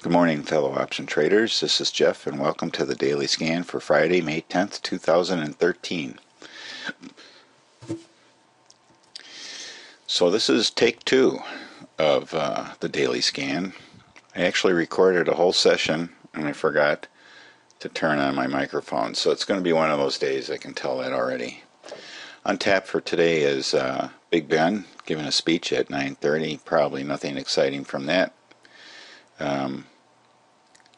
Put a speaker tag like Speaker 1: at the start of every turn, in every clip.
Speaker 1: Good morning, fellow option traders. This is Jeff, and welcome to the daily scan for Friday, May 10th, 2013. So this is take two of the daily scan. I actually recorded a whole session, and I forgot to turn on my microphone, so it's going to be one of those days. I can tell that already. On tap for today is Big Ben giving a speech at 9:30. Probably nothing exciting from that.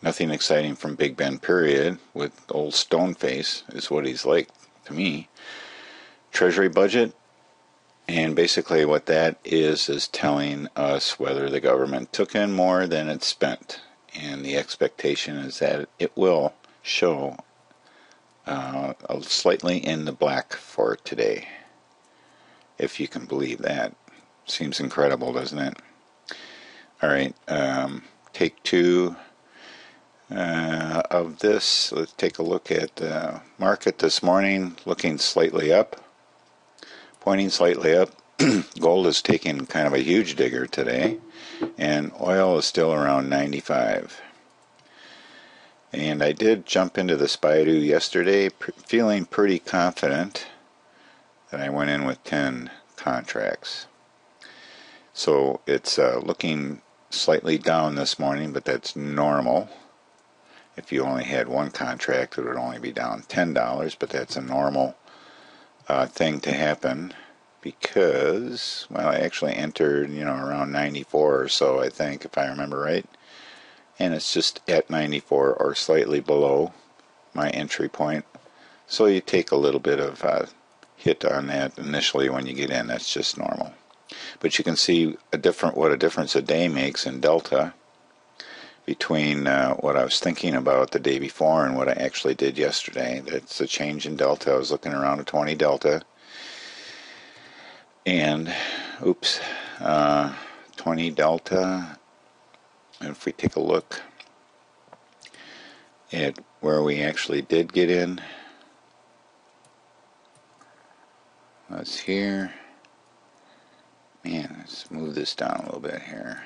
Speaker 1: Nothing exciting from Big Ben, period, with old Stoneface is what he's like to me. Treasury budget, and basically what that is telling us whether the government took in more than it spent. And the expectation is that it will show slightly in the black for today, if you can believe that. Seems incredible, doesn't it? Alright, take two of this. Let's take a look at the market this morning, looking slightly up, pointing slightly up. Gold is taking kind of a huge digger today, and oil is still around 95. And I did jump into this BIDU yesterday, feeling pretty confident that I went in with 10 contracts. So it's looking slightly down this morning, but that's normal. If you only had one contract, it would only be down $10, but that's a normal thing to happen because, well, I actually entered, around 94 or so, I think, if I remember right. And it's just at 94 or slightly below my entry point. So you take a little bit of hit on that initially when you get in. That's just normal. But you can see what a difference a day makes in delta between what I was thinking about the day before and what I actually did yesterday. That's a change in delta. I was looking around a 20 delta. And, 20 delta. And if we take a look at where we actually did get in, that's here. Man, let's move this down a little bit here.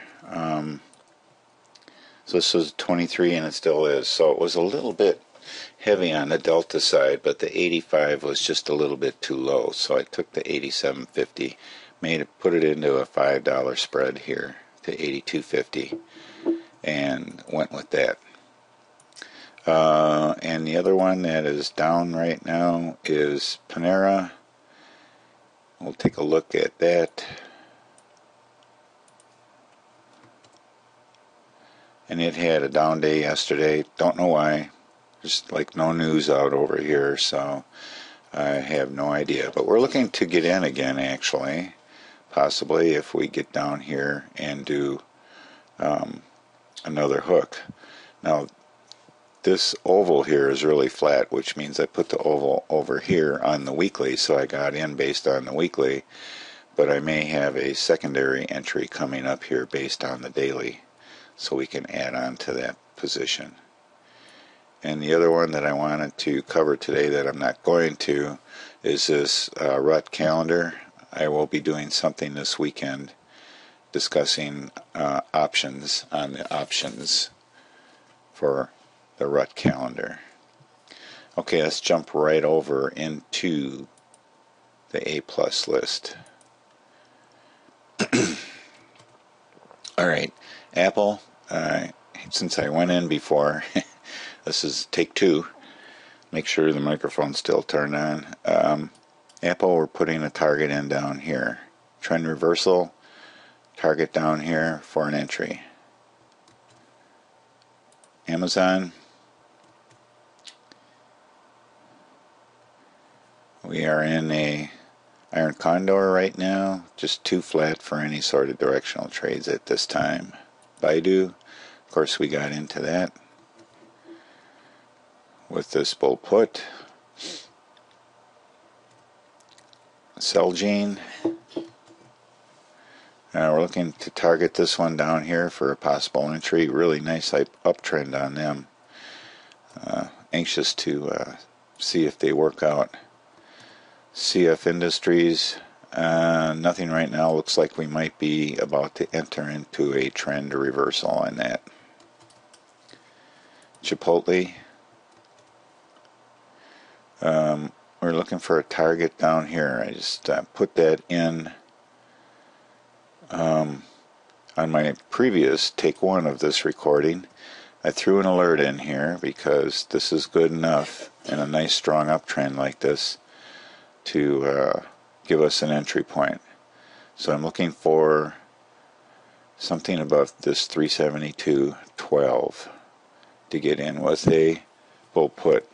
Speaker 1: So this was 23 and it still is. So it was a little bit heavy on the delta side, but the 85 was just a little bit too low. So I took the 87.50, put it into a $5 spread here to 82.50 and went with that. And the other one that is down right now is PNRA. We'll take a look at that. And it had a down day yesterday. Don't know why. There's like no news out over here, so I have no idea. But we're looking to get in again, actually. Possibly if we get down here and do another hook. Now, this oval here is really flat, which means I put the oval over here on the weekly, so I got in based on the weekly. But I may have a secondary entry coming up here based on the daily, so we can add on to that position. And the other one that I wanted to cover today that I'm not going to is this rut calendar. I will be doing something this weekend discussing options on the options for the rut calendar. Okay, let's jump right over into the A+ list. Alright, Apple, since I went in before, this is take two, make sure the microphone's still turned on. Apple, we're putting a target in down here. Trend reversal, target down here for an entry. Amazon, we are in a iron condor right now, just too flat for any sort of directional trades at this time. BIDU, of course we got into that with this bull put. Celgene, we're looking to target this one down here for a possible entry. Really nice uptrend on them. Anxious to see if they work out. CF Industries, nothing right now. Looks like we might be about to enter into a trend reversal on that. Chipotle. We're looking for a target down here. I just put that in on my previous take one of this recording. I threw an alert in here because this is good enough in a nice strong uptrend like this to give us an entry point. So I'm looking for something above this 372.12 to get in with a bull put.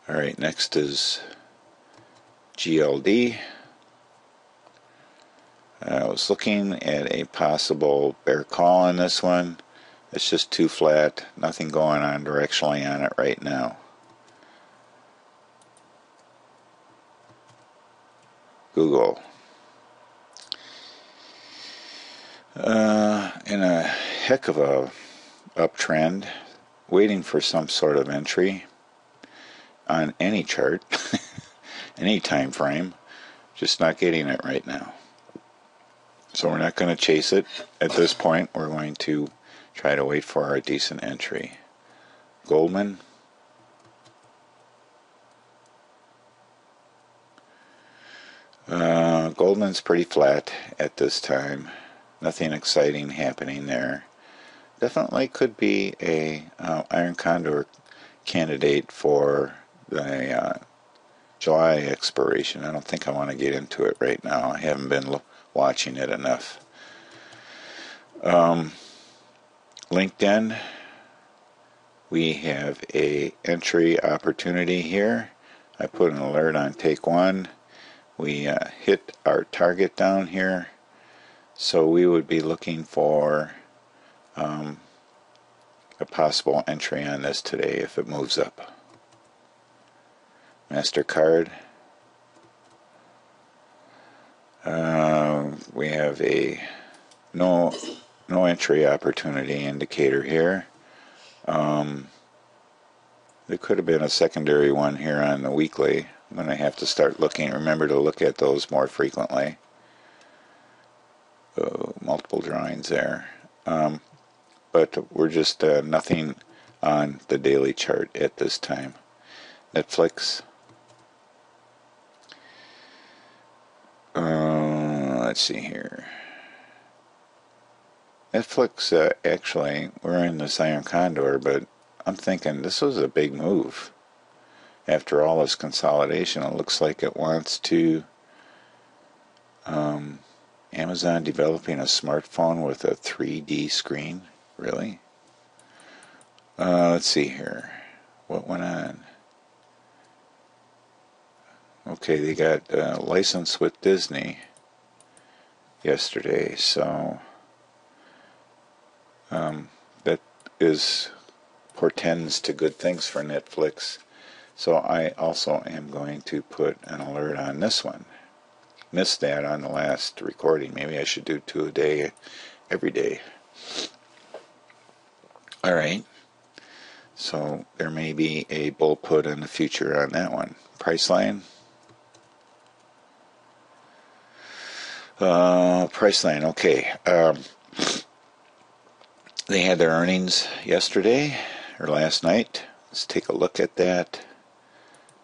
Speaker 1: Alright, next is GLD. I was looking at a possible bear call on this one. It's just too flat, nothing going on directionally on it right now. Google. In a heck of a uptrend, waiting for some sort of entry on any chart, any time frame, just not getting it right now. So we're not going to chase it at this point. We're going to try to wait for our decent entry. Goldman. Goldman's pretty flat at this time. Nothing exciting happening there. Definitely could be a iron condor candidate for the July expiration. I don't think I want to get into it right now. I haven't been watching it enough. LinkedIn, we have a entry opportunity here. I put an alert on take one. We hit our target down here, so we would be looking for a possible entry on this today if it moves up. MasterCard, we have a no entry opportunity indicator here. There could have been a secondary one here on the weekly. I'm going to have to start looking. Remember to look at those more frequently. Multiple drawings there. But we're just nothing on the daily chart at this time. Netflix. Let's see here. Netflix, actually, we're in this iron condor, but I'm thinking this was a big move. After all this consolidation, it looks like it wants to Amazon developing a smartphone with a 3D screen. Really? Let's see here. What went on? Okay, they got a license with Disney yesterday, so that portends to good things for Netflix. So I also am going to put an alert on this one. Missed that on the last recording. Maybe I should do 2 a day, every day. Alright, so there may be a bull put in the future on that one. Priceline. Priceline, okay. They had their earnings yesterday, or last night. Let's take a look at that.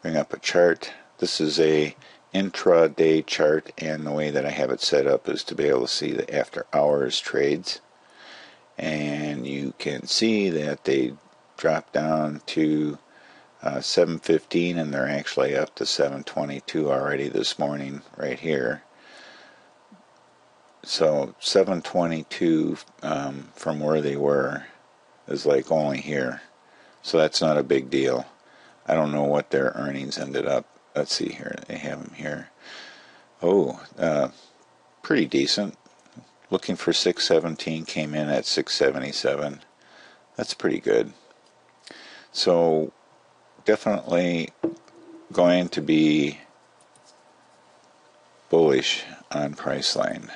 Speaker 1: Bring up a chart. This is a intraday chart, and the way that I have it set up is to be able to see the after hours trades. And you can see that they dropped down to 715, and they're actually up to 722 already this morning right here. So 722 from where they were is like only here, so that's not a big deal. I don't know what their earnings ended up. Let's see here. They have them here. Oh, pretty decent. Looking for 617, came in at 677. That's pretty good. So definitely going to be bullish on Priceline.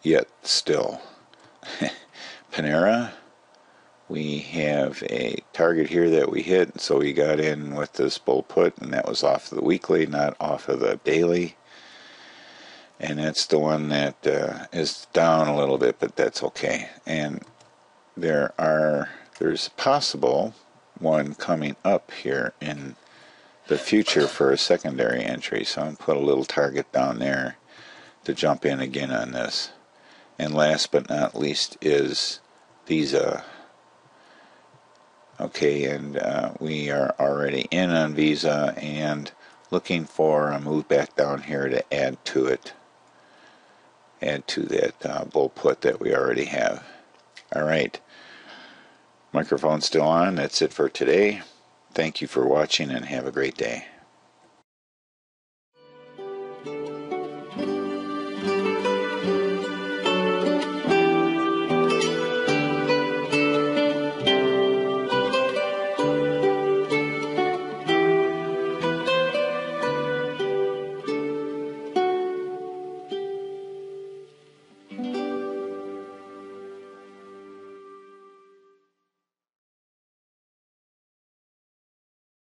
Speaker 1: Yet still. PNRA, we have a target here that we hit, so we got in with this bull put, and that was off of the weekly, not off of the daily. And that's the one that is down a little bit, but that's okay. And there's a possible one coming up here in the future for a secondary entry, so I'm going to put a little target down there to jump in again on this. And last but not least is Visa. Okay, and we are already in on Visa and looking for a move back down here to add to it, add to that bull put that we already have. Alright, microphone's still on. That's it for today. Thank you for watching and have a great day.